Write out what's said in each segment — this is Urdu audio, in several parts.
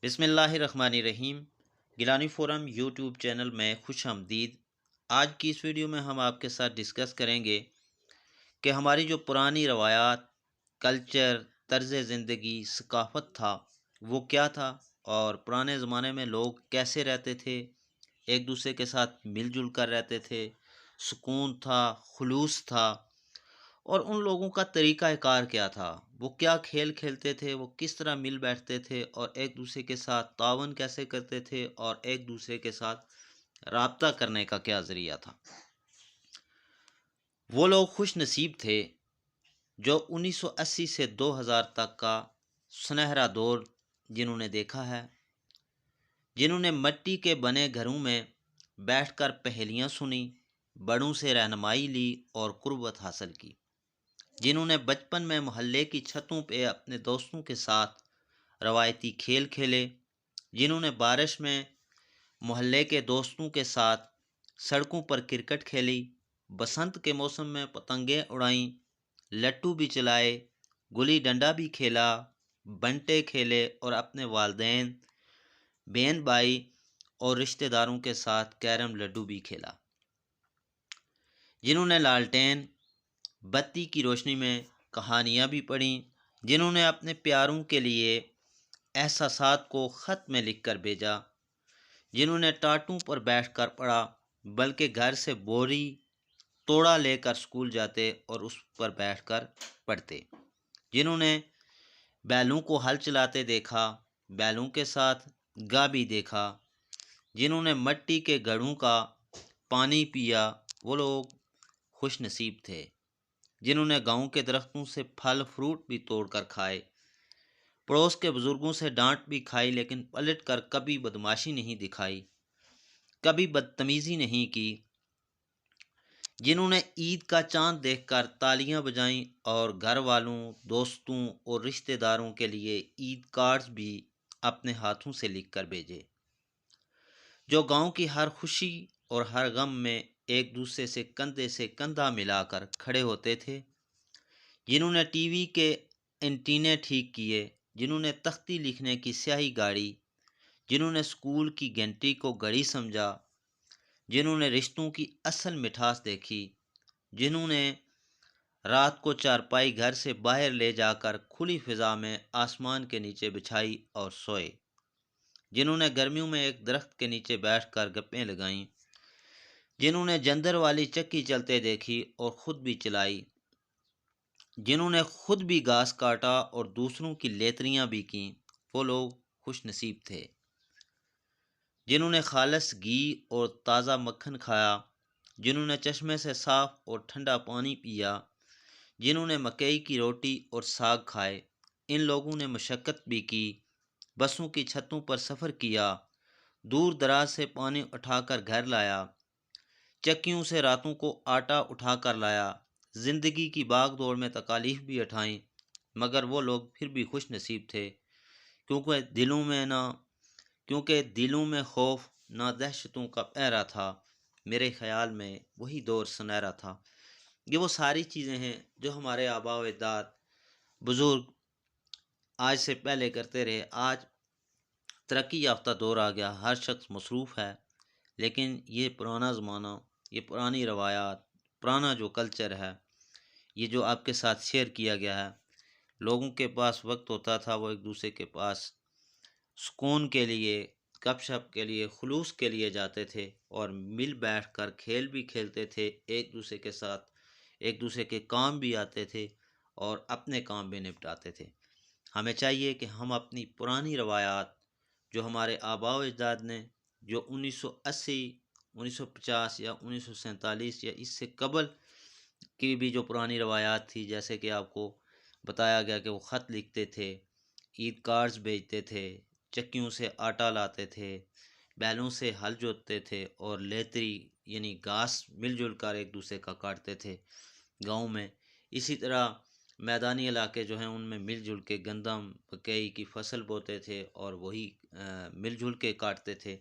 بسم اللہ الرحمن الرحیم۔ گیلانی فورم یوٹیوب چینل میں خوش آمدید۔ آج کی اس ویڈیو میں ہم آپ کے ساتھ ڈسکس کریں گے کہ ہماری جو پرانی روایات، کلچر، طرز زندگی، ثقافت تھا وہ کیا تھا، اور پرانے زمانے میں لوگ کیسے رہتے تھے، ایک دوسرے کے ساتھ مل جل کر رہتے تھے، سکون تھا، خلوص تھا، اور ان لوگوں کا طریقہ کار کیا تھا، وہ کیا کھیل کھیلتے تھے، وہ کس طرح مل بیٹھتے تھے، اور ایک دوسرے کے ساتھ تعاون کیسے کرتے تھے، اور ایک دوسرے کے ساتھ رابطہ کرنے کا کیا ذریعہ تھا۔ وہ لوگ خوش نصیب تھے جو 1980 سے 2000 تک کا سنہرا دور جنہوں نے دیکھا ہے، جنہوں نے مٹی کے بنے گھروں میں بیٹھ کر پہیلیاں سنی، بڑوں سے رہنمائی لی اور قربت حاصل کی، جنہوں نے بچپن میں محلے کی چھتوں پہ اپنے دوستوں کے ساتھ روایتی کھیل کھیلے، جنہوں نے بارش میں محلے کے دوستوں کے ساتھ سڑکوں پر کرکٹ کھیلی، بسنت کے موسم میں پتنگیں اڑائیں، لٹو بھی چلائے، گلی ڈنڈا بھی کھیلا، بنٹے کھیلے، اور اپنے والدین، بہن بھائی اور رشتہ داروں کے ساتھ کیرم لڈو بھی کھیلا، جنہوں نے لالٹین بتی کی روشنی میں کہانیاں بھی پڑھیں، جنہوں نے اپنے پیاروں کے لیے احساسات کو خط میں لکھ کر بھیجا، جنہوں نے ٹاٹوں پر بیٹھ کر پڑھا، بلکہ گھر سے بوری توڑا لے کر اسکول جاتے اور اس پر بیٹھ کر پڑھتے، جنہوں نے بیلوں کو ہل چلاتے دیکھا، بیلوں کے ساتھ گا بھی دیکھا، جنہوں نے مٹی کے گڑھوں کا پانی پیا، وہ لوگ خوش نصیب تھے، جنہوں نے گاؤں کے درختوں سے پھل فروٹ بھی توڑ کر کھائے، پڑوس کے بزرگوں سے ڈانٹ بھی کھائی، لیکن پلٹ کر کبھی بدماشی نہیں دکھائی، کبھی بدتمیزی نہیں کی، جنہوں نے عید کا چاند دیکھ کر تالیاں بجائیں اور گھر والوں، دوستوں اور رشتہ داروں کے لیے عید کارڈز بھی اپنے ہاتھوں سے لکھ کر بھیجے، جو گاؤں کی ہر خوشی اور ہر غم میں ایک دوسرے سے کندھا ملا کر کھڑے ہوتے تھے، جنہوں نے ٹی وی کے اینٹینے ٹھیک کیے، جنہوں نے تختی لکھنے کی سیاہی گاڑی، جنہوں نے اسکول کی گھنٹی کو گھڑی سمجھا، جنہوں نے رشتوں کی اصل مٹھاس دیکھی، جنہوں نے رات کو چارپائی گھر سے باہر لے جا کر کھلی فضا میں آسمان کے نیچے بچھائی اور سوئے، جنہوں نے گرمیوں میں ایک درخت کے نیچے بیٹھ کر گپیں لگائیں، جنہوں نے جندر والی چکی چلتے دیکھی اور خود بھی چلائی، جنہوں نے خود بھی گھاس کاٹا اور دوسروں کی لیتریاں بھی کیں، وہ لوگ خوش نصیب تھے، جنہوں نے خالص گھی اور تازہ مکھن کھایا، جنہوں نے چشمے سے صاف اور ٹھنڈا پانی پیا، جنہوں نے مکئی کی روٹی اور ساگ کھائے، ان لوگوں نے مشقت بھی کی، بسوں کی چھتوں پر سفر کیا، دور دراز سے پانی اٹھا کر گھر لایا، چکیوں سے راتوں کو آٹا اٹھا کر لایا، زندگی کی باغ دوڑ میں تکالیف بھی اٹھائیں، مگر وہ لوگ پھر بھی خوش نصیب تھے، کیونکہ دلوں میں خوف نہ دہشتوں کا پہرا تھا، میرے خیال میں وہی دور سنہرا تھا۔ یہ وہ ساری چیزیں ہیں جو ہمارے آباء و اجداد بزرگ آج سے پہلے کرتے رہے۔ آج ترقی یافتہ دور آ گیا، ہر شخص مصروف ہے، لیکن یہ پرانا زمانہ، یہ پرانی روایات، پرانا جو کلچر ہے، یہ جو آپ کے ساتھ شیئر کیا گیا ہے، لوگوں کے پاس وقت ہوتا تھا، وہ ایک دوسرے کے پاس سکون کے لیے، گپ شپ کے لیے، خلوص کے لیے جاتے تھے، اور مل بیٹھ کر کھیل بھی کھیلتے تھے ایک دوسرے کے ساتھ، ایک دوسرے کے کام بھی آتے تھے اور اپنے کام بھی نپٹاتے تھے۔ ہمیں چاہیے کہ ہم اپنی پرانی روایات جو ہمارے آباء و اجداد نے، جو 1980، 1950 یا 1947 یا اس سے قبل کی بھی جو پرانی روایات تھی، جیسے کہ آپ کو بتایا گیا کہ وہ خط لکھتے تھے، عید کارڈز بھیجتے تھے، چکیوں سے آٹا لاتے تھے، بیلوں سے ہل جوتتے تھے، اور لیتری یعنی گھاس مل جل کر ایک دوسرے کا کاٹتے تھے گاؤں میں۔ اسی طرح میدانی علاقے جو ہیں ان میں مل جل کے گندم مکئی کی فصل بوتے تھے اور وہی مل جل کے کاٹتے تھے۔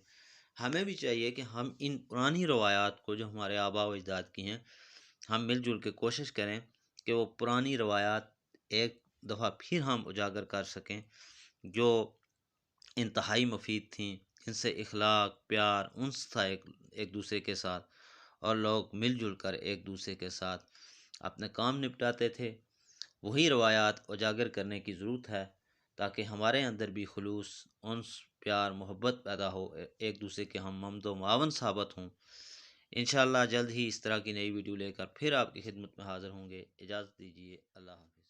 ہمیں بھی چاہیے کہ ہم ان پرانی روایات کو جو ہمارے آباء و اجداد کی ہیں، ہم مل جل کے کوشش کریں کہ وہ پرانی روایات ایک دفعہ پھر ہم اجاگر کر سکیں، جو انتہائی مفید تھیں، ان سے اخلاق، پیار، انس تھا ایک دوسرے کے ساتھ، اور لوگ مل جل کر ایک دوسرے کے ساتھ اپنے کام نپٹاتے تھے۔ وہی روایات اجاگر کرنے کی ضرورت ہے تاکہ ہمارے اندر بھی خلوص، انس، پیار، محبت پیدا ہو، ایک دوسرے کے ہم ممد و معاون ثابت ہوں۔ انشاءاللہ جلد ہی اس طرح کی نئی ویڈیو لے کر پھر آپ کی خدمت میں حاضر ہوں گے۔ اجازت دیجیے، اللہ حافظ۔